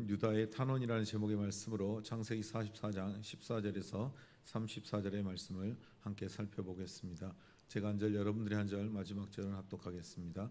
오늘은 유다의 탄원이라는 제목의 말씀으로 창세기 44장 14절에서 34절의 말씀을 함께 살펴보겠습니다. 제가 한 절, 여러분들이 한 절, 마지막 절은 합독하겠습니다.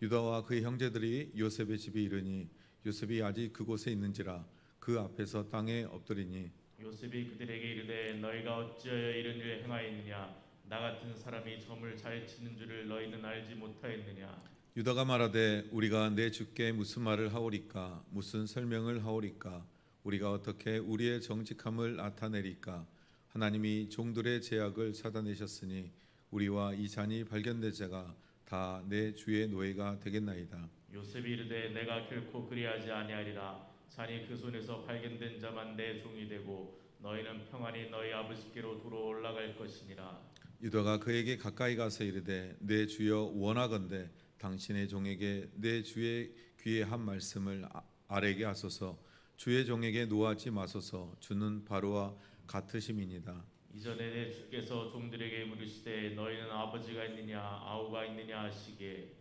유다와 그의 형제들이 요셉의 집에 이르니 요셉이 아직 그곳에 있는지라 그 앞에서 땅에 엎드리니 요셉이 그들에게 이르되 너희가 어찌하여 이런 일을 행하였느냐 나 같은 사람이 점을 잘 치는 줄을 너희는 알지 못하였느냐. 유다가 말하되 우리가 내 주께 무슨 말을 하오리까 무슨 설명을 하오리까 우리가 어떻게 우리의 정직함을 나타내리까 하나님이 종들의 죄악을 찾아내셨으니 우리와 이 잔이 발견된 자가 다 내 주의 노예가 되겠나이다. 요셉이 이르되 내가 결코 그리하지 아니하리라. 잔이 그 손에서 발견된 자만 내 종이 되고 너희는 평안히 너희 아버지께로 돌아 올라갈 것이니라. 유다가 그에게 가까이 가서 이르되 내 주여 원하건대 당신의 종에게 내 주의 귀에 한 말씀을 아뢰게 하소서. 주의 종에게 노하지 마소서. 주는 바로와 같으심이니이다. 이전에 내 주께서 종들에게 물으시되 너희는 아버지가 있느냐 아우가 있느냐 하시기에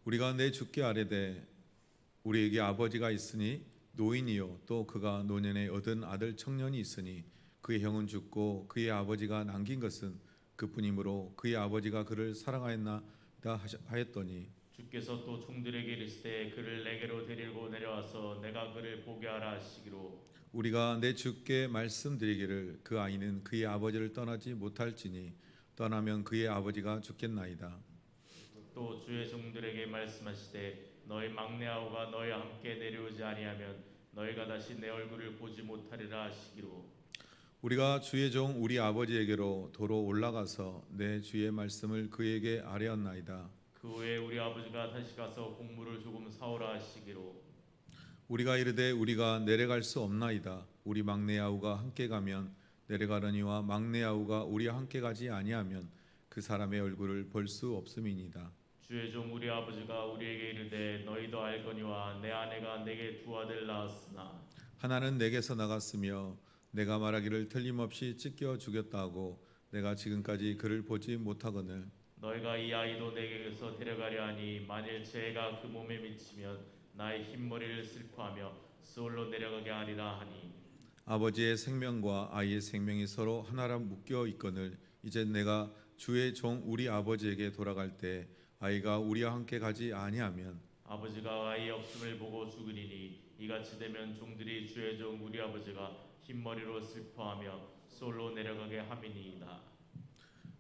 우리가 내 주께 아뢰되 우리에게 아버지가 있으니 노인이요 또 그가 노년에 얻은 아들 청년이 있으니 그의 형은 죽고 그의 아버지가 남긴 것은 그뿐이므로 그의 아버지가 그를 사랑하였나이다 하였더니 주께서 또 종들에게 이르시되 그를 내게로 데리고 내려와서 내가 그를 보게 하라 하시기로 우리가 내 주께 말씀드리기를 그 아이는 그의 아버지를 떠나지 못할지니 떠나면 그의 아버지가 죽겠나이다. 또 주의 종들에게 말씀하시되 너희 막내 아우가 너희와 함께 내려오지 아니하면 너희가 다시 내 얼굴을 보지 못하리라 하시기로 우리가 주의 종 우리 아버지에게로 도로 올라가서 내 주의 말씀을 그에게 아뢰었나이다. 그 후에 우리 아버지가 다시 가서 곡물을 조금 사오라 하시기로 우리가 이르되 우리가 내려갈 수 없나이다. 우리 막내 아우가 함께 가면 내려가려니와 막내 아우가 우리와 함께 가지 아니하면 그 사람의 얼굴을 볼 수 없음이니이다. 주의 종 우리 아버지가 우리에게 이르되 너희도 알거니와 내 아내가 내게 두 아들 낳았으나 하나는 내게서 나갔으며 내가 말하기를 틀림없이 찢겨 죽였다 하고 내가 지금까지 그를 보지 못하거늘 너희가 이 아이도 내게서 데려가려 하니 만일 죄가 그 몸에 미치면 나의 흰머리를 슬퍼하며 스올로 내려가게 하리라 하니 아버지의 생명과 아이의 생명이 서로 하나라 묶여 있거늘 이제 내가 주의 종 우리 아버지에게 돌아갈 때 아이가 우리와 함께 가지 아니하면 아버지가 아이 없음을 보고 죽으리니 이같이 되면 종들이 주의 종 우리 아버지가 흰머리로 슬퍼하며 스올로 내려가게 함이니이다.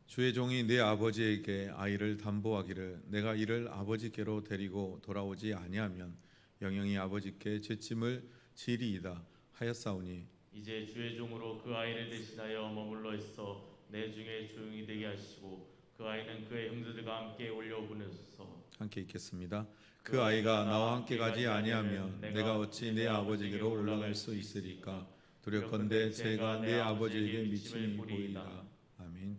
주의 종이 내 아버지에게 아이를 담보하기를 내가 이를 아버지께로 데리고 돌아오지 아니하면 영영이 아버지께 죄짐을 지리이다 하였사오니 이제 주의 종으로 그 아이를 대신하여 머물러 있어 내 중에 조용히 되게 하시고 그 아이는 그의 형제들과 함께 올려보내소서. 함께 읽겠습니다. 그 아이가 나와 함께 가지 아니하면 내가 어찌 내 아버지께로 올라갈 수 있으리까 두렵건대 제가 내 아버지에게 미침이 보이리라. 아멘.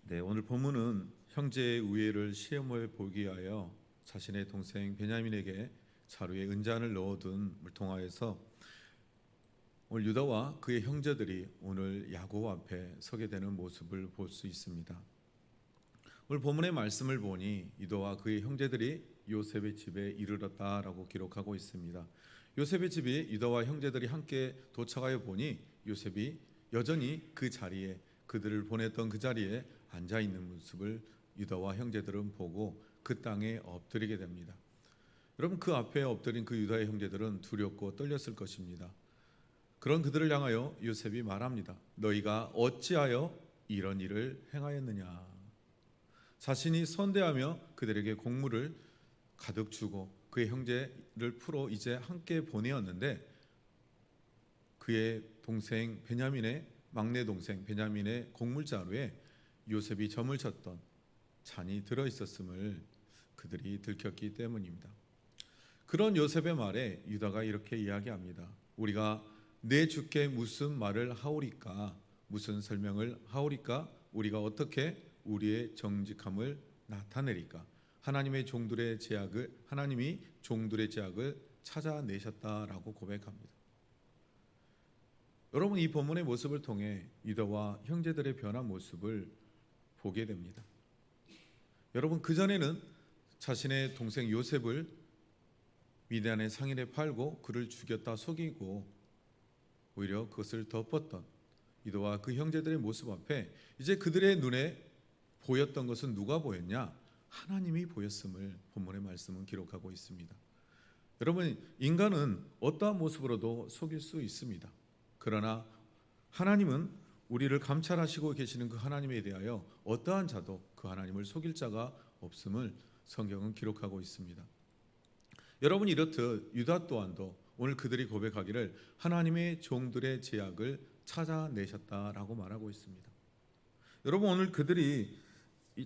네, 오늘 본문은 형제의 우애를 시험해 보기 위하여 자신의 동생 베냐민에게 자루에 은잔을 넣어둔 물통화에서 오늘 유다와 그의 형제들이 오늘 야곱 앞에 서게 되는 모습을 볼 수 있습니다. 오늘 본문의 말씀을 보니 유다와 그의 형제들이 요셉의 집에 이르렀다라고 기록하고 있습니다. 요셉의 집에 유다와 형제들이 함께 도착하여 보니 요셉이 여전히 그 자리에 그들을 보냈던 그 자리에 앉아 있는 모습을 유다와 형제들은 보고 그 땅에 엎드리게 됩니다. 여러분 그 앞에 엎드린 그 유다의 형제들은 두렵고 떨렸을 것입니다. 그런 그들을 향하여 요셉이 말합니다. 너희가 어찌하여 이런 일을 행하였느냐. 자신이 선대하며 그들에게 곡물을 가득 주고 그의 형제를 풀어 이제 함께 보내었는데 그의 동생 베냐민의 막내 동생 베냐민의 곡물자루에 요셉이 점을 쳤던 잔이 들어있었음을 그들이 들켰기 때문입니다. 그런 요셉의 말에 유다가 이렇게 이야기합니다. 우리가 내 주께 무슨 말을 하오리까 무슨 설명을 하오리까 우리가 어떻게 우리의 정직함을 나타내리까 하나님이 종들의 죄악을 찾아내셨다라고 고백합니다. 여러분 이 본문의 모습을 통해 유다와 형제들의 변한 모습을 보게 됩니다. 여러분 그전에는 자신의 동생 요셉을 미디안의 상인에 팔고 그를 죽였다 속이고 오히려 그것을 덮었던 유다와 그 형제들의 모습 앞에 이제 그들의 눈에 보였던 것은 누가 보였냐? 하나님이 보였음을 본문의 말씀은 기록하고 있습니다. 여러분, 인간은 어떠한 모습으로도 속일 수 있습니다. 그러나 하나님은 우리를 감찰하시고 계시는 그 하나님에 대하여 어떠한 자도 그 하나님을 속일 자가 없음을 성경은 기록하고 있습니다. 여러분, 이렇듯 유다 또한도 오늘 그들이 고백하기를 하나님의 종들의 죄악을 찾아내셨다라고 말하고 있습니다. 여러분, 오늘 그들이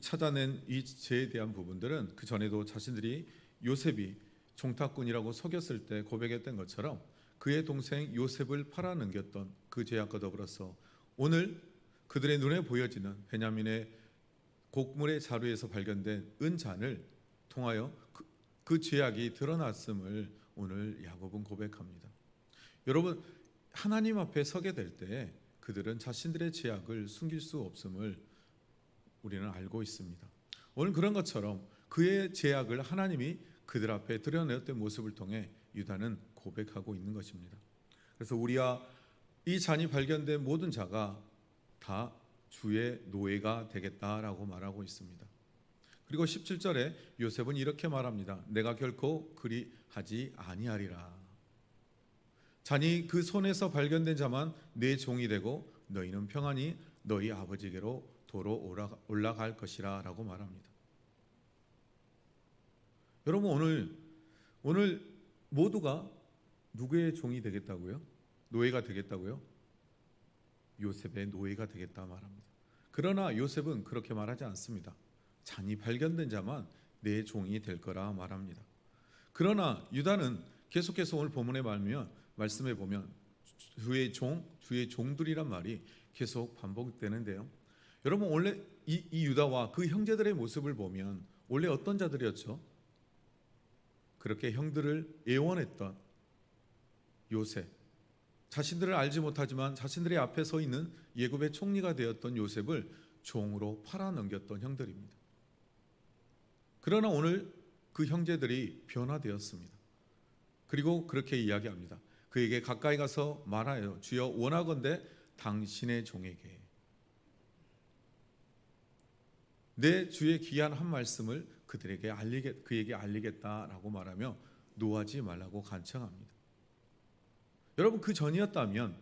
찾아낸 이 죄에 대한 부분들은 그 전에도 자신들이 요셉이 종탁꾼이라고 속였을 때 고백했던 것처럼 그의 동생 요셉을 팔아넘겼던 그 죄악과 더불어서 오늘 그들의 눈에 보여지는 베냐민의 곡물의 자루에서 발견된 은잔을 통하여 그 죄악이 드러났음을 오늘 야곱은 고백합니다. 여러분, 하나님 앞에 서게 될 때 그들은 자신들의 죄악을 숨길 수 없음을 우리는 알고 있습니다. 오늘 그런 것처럼 그의 죄악을 하나님이 그들 앞에 드러냈던 모습을 통해 유다는 고백하고 있는 것입니다. 그래서 우리와 이 잔이 발견된 모든 자가 다 주의 노예가 되겠다라고 말하고 있습니다. 그리고 17절에 요셉은 이렇게 말합니다. 내가 결코 그리하지 아니하리라. 잔이 그 손에서 발견된 자만 내 종이 되고 너희는 평안히 너희 아버지께로 도로 올라갈 것이라 라고 말합니다. 여러분, 오늘 모두가 누구의 종이 되겠다고요? 노예가 되겠다고요? 요셉의 노예가 되겠다 말합니다. 그러나 요셉은 그렇게 말하지 않습니다. 잔이 발견된 자만 내 종이 될 거라 말합니다. 그러나 유다는 계속해서 오늘 본문에 말씀해 보면 주의 종들이란 말이 계속 반복되는데요. 여러분, 원래 이 유다와 그 형제들의 모습을 보면 원래 어떤 자들이었죠? 그렇게 형들을 애원했던 요셉, 자신들을 알지 못하지만 자신들의 앞에 서 있는 예굽의 총리가 되었던 요셉을 종으로 팔아넘겼던 형들입니다. 그러나 오늘 그 형제들이 변화되었습니다. 그리고 그렇게 이야기합니다. 그에게 가까이 가서 말하여 주여 원하건대 당신의 종에게 내 주의 귀한 한 말씀을 그에게 알리겠다라고 말하며 노하지 말라고 간청합니다. 여러분, 그 전이었다면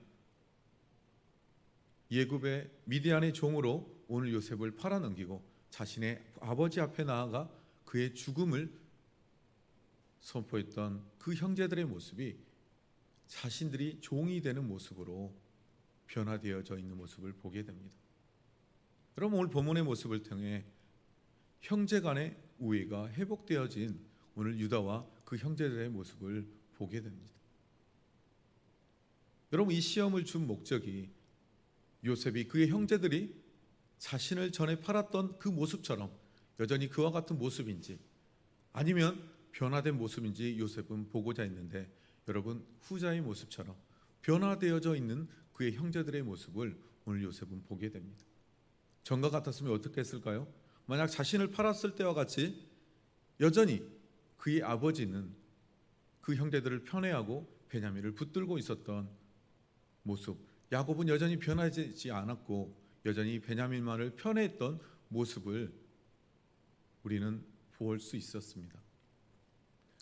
예굽의 미디안의 종으로 오늘 요셉을 팔아넘기고 자신의 아버지 앞에 나아가 그의 죽음을 선포했던 그 형제들의 모습이 자신들이 종이 되는 모습으로 변화되어져 있는 모습을 보게 됩니다. 여러분, 오늘 본문의 모습을 통해 형제 간의 우애가 회복되어진 오늘 유다와 그 형제들의 모습을 보게 됩니다. 여러분, 이 시험을 준 목적이 요셉이 그의 형제들이 자신을 전에 팔았던 그 모습처럼 여전히 그와 같은 모습인지 아니면 변화된 모습인지 요셉은 보고자 했는데, 여러분, 후자의 모습처럼 변화되어져 있는 그의 형제들의 모습을 오늘 요셉은 보게 됩니다. 전과 같았으면 어떻게 했을까요? 만약 자신을 팔았을 때와 같이 여전히 그의 아버지는 그 형제들을 편애하고 베냐민을 붙들고 있었던 모습, 야곱은 여전히 변하지 않았고 여전히 베냐민만을 편애했던 모습을 우리는 볼 수 있었습니다.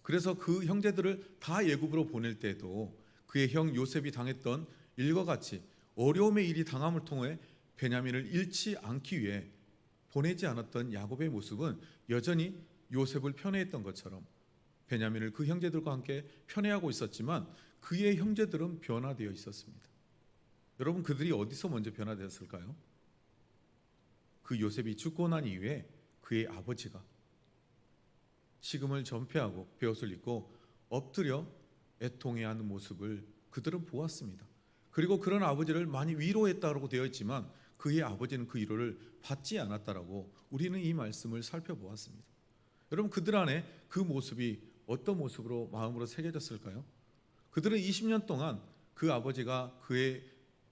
그래서 그 형제들을 다 예굽으로 보낼 때도 그의 형 요셉이 당했던 일과 같이 어려움의 일이 당함을 통해 베냐민을 잃지 않기 위해 보내지 않았던 야곱의 모습은 여전히 요셉을 편애했던 것처럼 베냐민을 그 형제들과 함께 편애하고 있었지만 그의 형제들은 변화되어 있었습니다. 여러분, 그들이 어디서 먼저 변화되었을까요? 그 요셉이 죽고 난 이후에 그의 아버지가 식음을 전폐하고 베옷을 입고 엎드려 애통해하는 모습을 그들은 보았습니다. 그리고 그런 아버지를 많이 위로했다고 되어 있지만 그의 아버지는 그 위로를 받지 않았다라고 우리는 이 말씀을 살펴보았습니다. 여러분, 그들 안에 그 모습이 어떤 모습으로 마음으로 새겨졌을까요? 그들은 20년 동안 그 아버지가 그의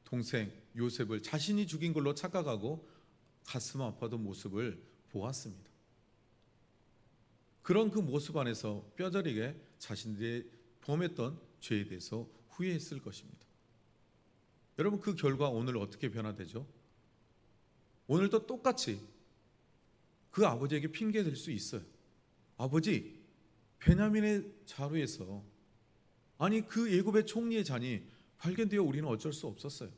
동생 요셉을 자신이 죽인 걸로 착각하고 가슴 아파던 모습을 보았습니다. 그런 그 모습 안에서 뼈저리게 자신들이 범했던 죄에 대해서 후회했을 것입니다. 여러분, 그 결과 오늘 어떻게 변화되죠? 오늘도 똑같이 그 아버지에게 핑계 댈 수 있어요. 아버지, 베냐민의 자루에서 아니 그 애굽의 총리의 잔이 발견되어 우리는 어쩔 수 없었어요.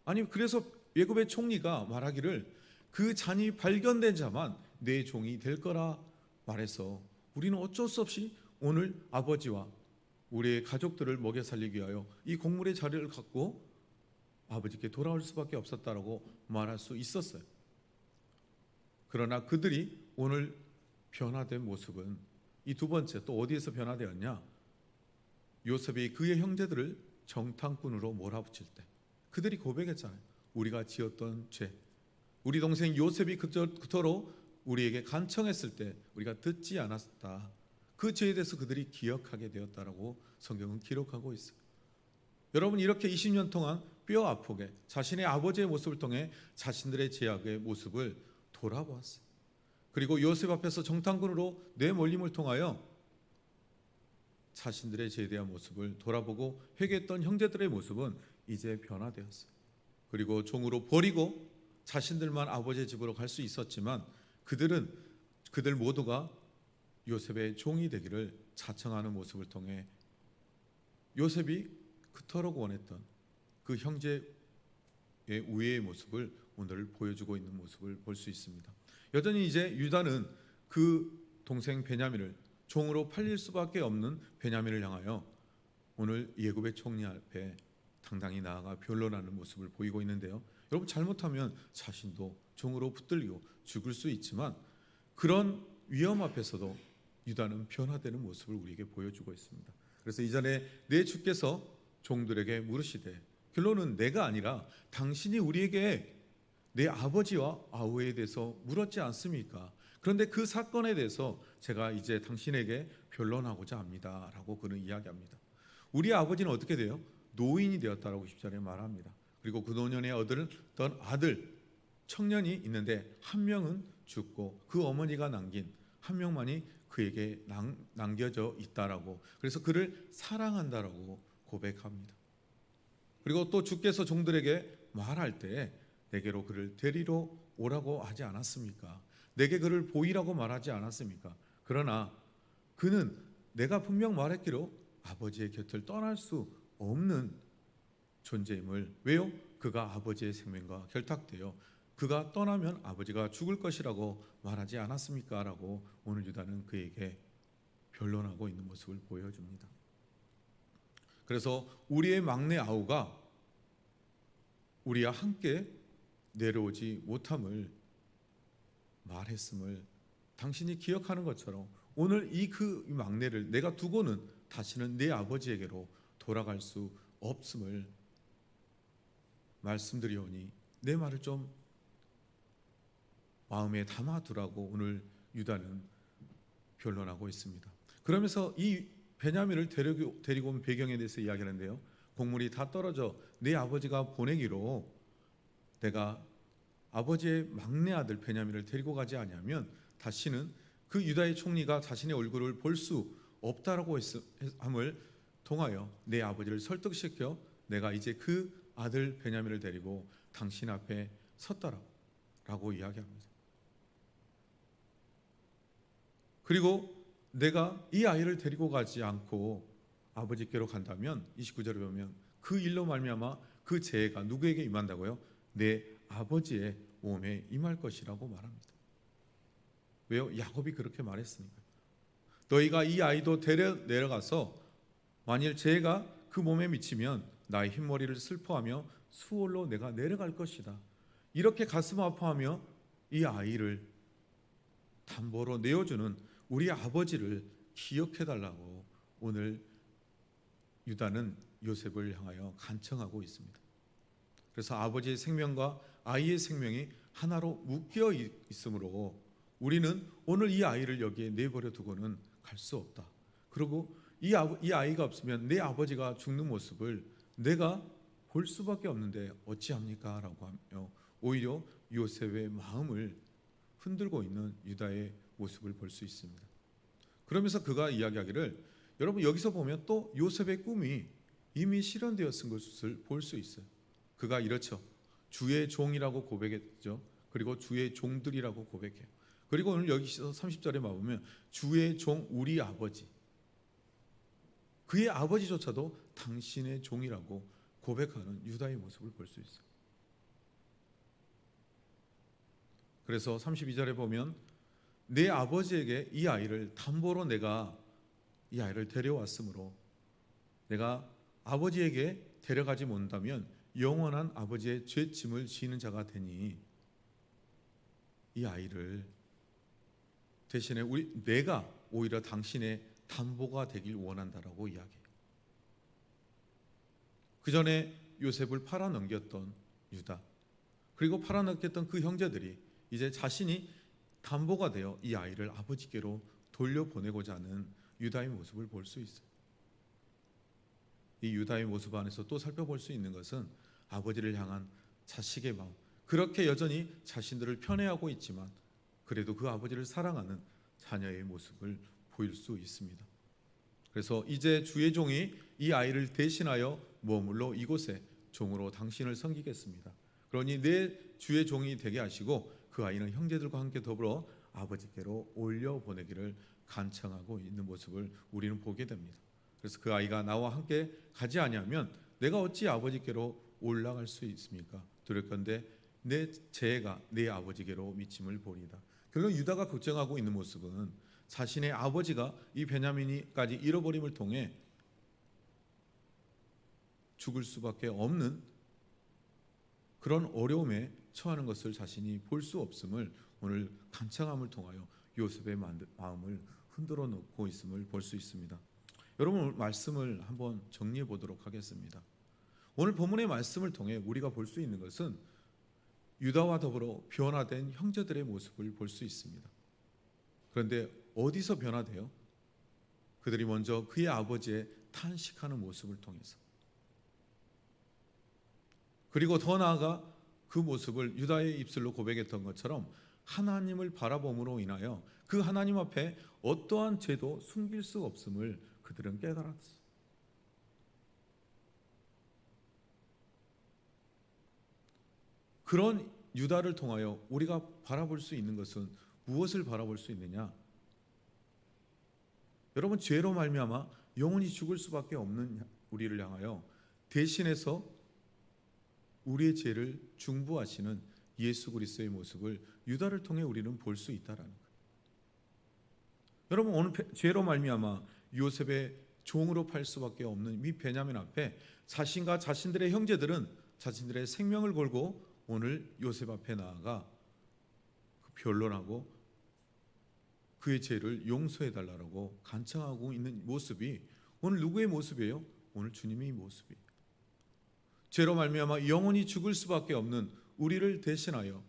아니 그래서 애굽의 총리가 말하기를 그 잔이 발견된 자만 내 종이 될 거라 말해서 우리는 어쩔 수 없이 오늘 아버지와 우리의 가족들을 먹여 살리기 위하여 이 곡물의 자리를 갖고 아버지께 돌아올 수밖에 없었다라고 말할 수 있었어요. 그러나 그들이 오늘 변화된 모습은 이 두 번째 또 어디에서 변화되었냐? 요셉이 그의 형제들을 정탐꾼으로 몰아붙일 때 그들이 고백했잖아요. 우리가 지었던 죄, 우리 동생 요셉이 그토록 우리에게 간청했을 때 우리가 듣지 않았다. 그 죄에 대해서 그들이 기억하게 되었다라고 성경은 기록하고 있어요. 여러분, 이렇게 20년 동안 뼈 아프게 자신의 아버지의 모습을 통해 자신들의 죄악의 모습을 돌아보았어요. 그리고 요셉 앞에서 정탐꾼으로 내몰림을 통하여 자신들의 죄에 대한 모습을 돌아보고 회개했던 형제들의 모습은 이제 변화되었어요. 그리고 종으로 버리고 자신들만 아버지의 집으로 갈 수 있었지만 그들 모두가 요셉의 종이 되기를 자청하는 모습을 통해 요셉이 그토록 원했던 그 형제의 우애의 모습을 오늘 보여주고 있는 모습을 볼 수 있습니다. 여전히 이제 유다는 그 동생 베냐민을 종으로 팔릴 수밖에 없는 베냐민을 향하여 오늘 예굽의 총리 앞에 당당히 나아가 변론하는 모습을 보이고 있는데요. 여러분, 잘못하면 자신도 종으로 붙들리고 죽을 수 있지만 그런 위험 앞에서도 유다는 변화되는 모습을 우리에게 보여주고 있습니다. 그래서 이전에 내 주께서 종들에게 물으시되, 결론은 내가 아니라 당신이 우리에게 내 아버지와 아우에 대해서 물었지 않습니까? 그런데 그 사건에 대해서 제가 이제 당신에게 변론하고자 합니다 라고 그는 이야기합니다. 우리 아버지는 어떻게 돼요? 노인이 되었다라고 10절에 말합니다. 그리고 그 노년에 얻었던 아들 청년이 있는데 한 명은 죽고 그 어머니가 남긴 한 명만이 그에게 남겨져 있다라고, 그래서 그를 사랑한다라고 고백합니다. 그리고 또 주께서 종들에게 말할 때 내게로 그를 데리러 오라고 하지 않았습니까? 내게 그를 보이라고 말하지 않았습니까? 그러나 그는 내가 분명 말했기로 아버지의 곁을 떠날 수 없는 존재임을, 왜요? 그가 아버지의 생명과 결탁되어 그가 떠나면 아버지가 죽을 것이라고 말하지 않았습니까? 라고 오늘 유다는 그에게 변론하고 있는 모습을 보여줍니다. 그래서 우리의 막내 아우가 우리와 함께 내려오지 못함을 말했음을 당신이 기억하는 것처럼 오늘 이 그 막내를 내가 두고는 다시는 내 아버지에게로 돌아갈 수 없음을 말씀드리오니 내 말을 좀 마음에 담아두라고 오늘 유다는 변론하고 있습니다. 그러면서 이 베냐민을 데리고 온 배경에 대해서 이야기하는데요. 곡물이 다 떨어져 내 아버지가 보내기로 내가 아버지의 막내 아들 베냐민을 데리고 가지 아니하면 다시는 그 유다의 총리가 자신의 얼굴을 볼 수 없다라고 함을 통하여 내 아버지를 설득시켜 내가 이제 그 아들 베냐민을 데리고 당신 앞에 섰다라고 이야기합니다. 그리고 내가 이 아이를 데리고 가지 않고 아버지께로 간다면 29절에 보면 그 일로 말미암아 그 재해가 누구에게 임한다고요? 내 아버지의 몸에 임할 것이라고 말합니다. 왜요? 야곱이 그렇게 말했으니까. 너희가 이 아이도 내려가서 만일 재해가 그 몸에 미치면 나의 흰머리를 슬퍼하며 수월로 내가 내려갈 것이다. 이렇게 가슴 아파하며 이 아이를 담보로 내어주는 우리 아버지를 기억해달라고 오늘 유다는 요셉을 향하여 간청하고 있습니다. 그래서 아버지의 생명과 아이의 생명이 하나로 묶여 있으므로 우리는 오늘 이 아이를 여기에 내버려 두고는 갈 수 없다. 그리고 이 아이가 없으면 내 아버지가 죽는 모습을 내가 볼 수밖에 없는데 어찌합니까? 라고 하며 오히려 요셉의 마음을 흔들고 있는 유다의 모습을 볼 수 있습니다. 그러면서 그가 이야기하기를, 여러분 여기서 보면 또 요셉의 꿈이 이미 실현되었은 것을 볼 수 있어요. 그가 이렇죠. 주의 종이라고 고백했죠. 그리고 주의 종들이라고 고백해요. 그리고 오늘 여기서 30절에 보면 주의 종 우리 아버지, 그의 아버지조차도 당신의 종이라고 고백하는 유다의 모습을 볼 수 있어요. 그래서 32절에 보면 내 아버지에게 이 아이를 담보로 내가 이 아이를 데려왔으므로 내가 아버지에게 데려가지 못한다면 영원한 아버지의 죄짐을 지는 자가 되니 이 아이를 대신에 내가 오히려 당신의 담보가 되길 원한다라고 이야기해요. 그 전에 요셉을 팔아넘겼던 유다, 그리고 팔아넘겼던 그 형제들이 이제 자신이 담보가 되어 이 아이를 아버지께로 돌려보내고자 하는 유다의 모습을 볼 수 있어요. 이 유다의 모습 안에서 또 살펴볼 수 있는 것은 아버지를 향한 자식의 마음, 그렇게 여전히 자신들을 편애하고 있지만 그래도 그 아버지를 사랑하는 자녀의 모습을 보일 수 있습니다. 그래서 이제 주의 종이 이 아이를 대신하여 머물러 이곳에 종으로 당신을 섬기겠습니다. 그러니 내 주의 종이 되게 하시고 그 아이는 형제들과 함께 더불어 아버지께로 올려보내기를 간청하고 있는 모습을 우리는 보게 됩니다. 그래서 그 아이가 나와 함께 가지 아니하면 내가 어찌 아버지께로 올라갈 수 있습니까? 두렵건대 내 재해가 내 아버지께로 미침을 보리이다. 결국 유다가 걱정하고 있는 모습은 자신의 아버지가 이 베냐민이까지 잃어버림을 통해 죽을 수밖에 없는 그런 어려움에 처하는 것을 자신이 볼 수 없음을 오늘 간청함을 통하여 요셉의 마음을 흔들어 놓고 있음을 볼 수 있습니다. 여러분, 오늘 말씀을 한번 정리해 보도록 하겠습니다. 오늘 본문의 말씀을 통해 우리가 볼 수 있는 것은 유다와 더불어 변화된 형제들의 모습을 볼 수 있습니다. 그런데 어디서 변화돼요? 그들이 먼저 그의 아버지의 탄식하는 모습을 통해서, 그리고 더 나아가 그 모습을 유다의 입술로 고백했던 것처럼 하나님을 바라봄으로 인하여 그 하나님 앞에 어떠한 죄도 숨길 수 없음을 그들은 깨달았어. 그런 유다를 통하여 우리가 바라볼 수 있는 것은 무엇을 바라볼 수 있느냐? 여러분, 죄로 말미암아 영원히 죽을 수밖에 없는 우리를 향하여 대신해서 우리의 죄를 중부하시는 예수 그리스도의 모습을 유다를 통해 우리는 볼 수 있다라는 거예요. 여러분, 오늘 죄로 말미암아 요셉의 종으로 팔 수밖에 없는 이 베냐민 앞에 자신과 자신들의 형제들은 자신들의 생명을 걸고 오늘 요셉 앞에 나아가 변론하고 그의 죄를 용서해 달라고 간청하고 있는 모습이 오늘 누구의 모습이에요? 오늘 주님의 모습이에요. 죄로 말미암아 영원히 죽을 수밖에 없는 우리를 대신하여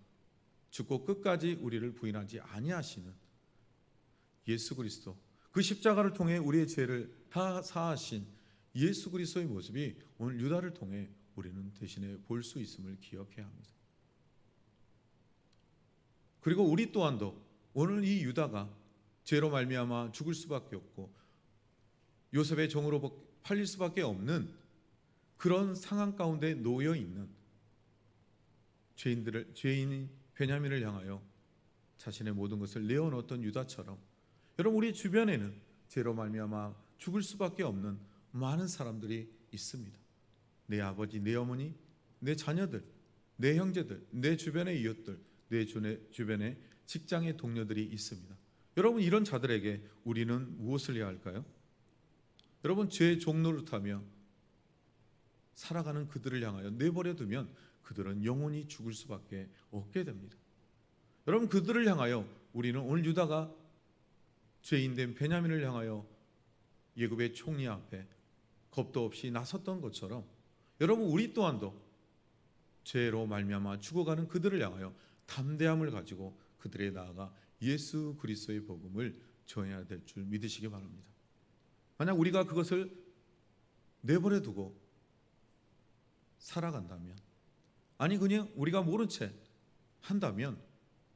죽고 끝까지 우리를 부인하지 아니하시는 예수 그리스도, 그 십자가를 통해 우리의 죄를 다 사하신 예수 그리스도의 모습이 오늘 유다를 통해 우리는 대신에 볼 수 있음을 기억해야 합니다. 그리고 우리 또한도 오늘 이 유다가 죄로 말미암아 죽을 수밖에 없고 요셉의 종으로 팔릴 수밖에 없는 그런 상황 가운데 놓여 있는 죄인인 베냐민을 향하여 자신의 모든 것을 내어놓았던 유다처럼, 여러분, 우리 주변에는 죄로 말미암아 죽을 수밖에 없는 많은 사람들이 있습니다. 내 아버지, 내 어머니, 내 자녀들, 내 형제들, 내 주변의 이웃들, 내 주변의 직장의 동료들이 있습니다. 여러분, 이런 자들에게 우리는 무엇을 해야 할까요? 여러분, 죄 종노릇하며 살아가는 그들을 향하여 내버려 두면 그들은 영원히 죽을 수밖에 없게 됩니다. 여러분, 그들을 향하여 우리는 오늘 유다가 죄인된 베냐민을 향하여 예굽의 총리 앞에 겁도 없이 나섰던 것처럼, 여러분, 우리 또한도 죄로 말미암아 죽어가는 그들을 향하여 담대함을 가지고 그들에 나아가 예수 그리스도의 복음을 전해야 될 줄 믿으시기 바랍니다. 만약 우리가 그것을 내버려 두고 살아간다면, 아니 그냥 우리가 모른 채 한다면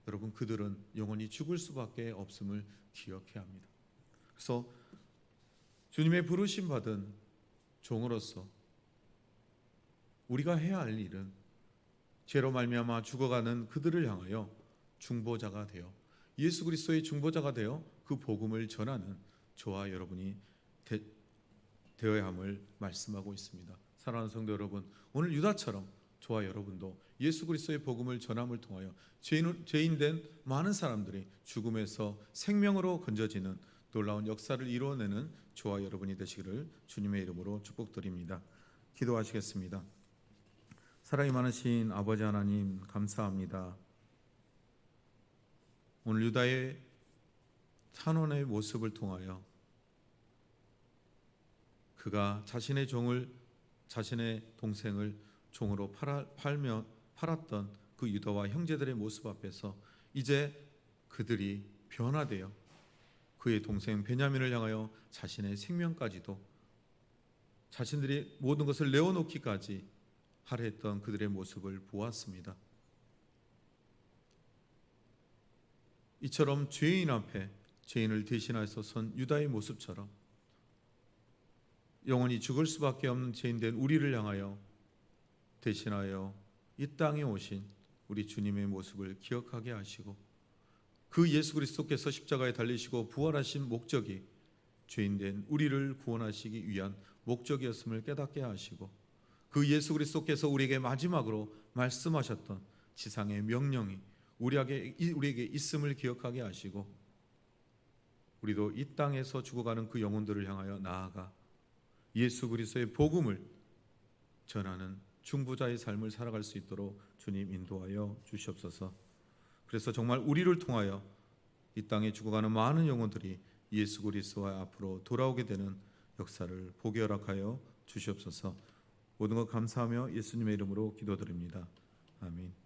여러분 그들은 영원히 죽을 수밖에 없음을 기억해야 합니다. 그래서 주님의 부르심 받은 종으로서 우리가 해야 할 일은 죄로 말미암아 죽어가는 그들을 향하여 중보자가 되어 예수 그리스도의 중보자가 되어 그 복음을 전하는 저와 여러분이 되어야 함을 말씀하고 있습니다. 사랑하는 성도 여러분, 오늘 유다처럼 저와 여러분도 예수 그리스도의 복음을 전함을 통하여 죄인된 많은 사람들이 죽음에서 생명으로 건져지는 놀라운 역사를 이루어내는 저와 여러분이 되시기를 주님의 이름으로 축복드립니다. 기도하시겠습니다. 사랑이 많으신 아버지 하나님, 감사합니다. 오늘 유다의 탄원의 모습을 통하여 그가 자신의 동생을 종으로 팔았던 그 유다와 형제들의 모습 앞에서 이제 그들이 변화되어 그의 동생 베냐민을 향하여 자신의 생명까지도 자신들이 모든 것을 내어놓기까지 하려 했던 그들의 모습을 보았습니다. 이처럼 죄인 앞에 죄인을 대신하여서 선 유다의 모습처럼 영원히 죽을 수밖에 없는 죄인된 우리를 향하여 대신하여 이 땅에 오신 우리 주님의 모습을 기억하게 하시고 그 예수 그리스도께서 십자가에 달리시고 부활하신 목적이 죄인된 우리를 구원하시기 위한 목적이었음을 깨닫게 하시고 그 예수 그리스도께서 우리에게 마지막으로 말씀하셨던 지상의 명령이 우리에게 있음을 기억하게 하시고 우리도 이 땅에서 죽어가는 그 영혼들을 향하여 나아가 예수 그리스도의 복음을 전하는 중보자의 삶을 살아갈 수 있도록 주님 인도하여 주시옵소서. 그래서 정말 우리를 통하여 이 땅에 죽어가는 많은 영혼들이 예수 그리스도와 앞으로 돌아오게 되는 역사를 보게 허락하여 주시옵소서. 모든 것 감사하며 예수님의 이름으로 기도드립니다. 아멘.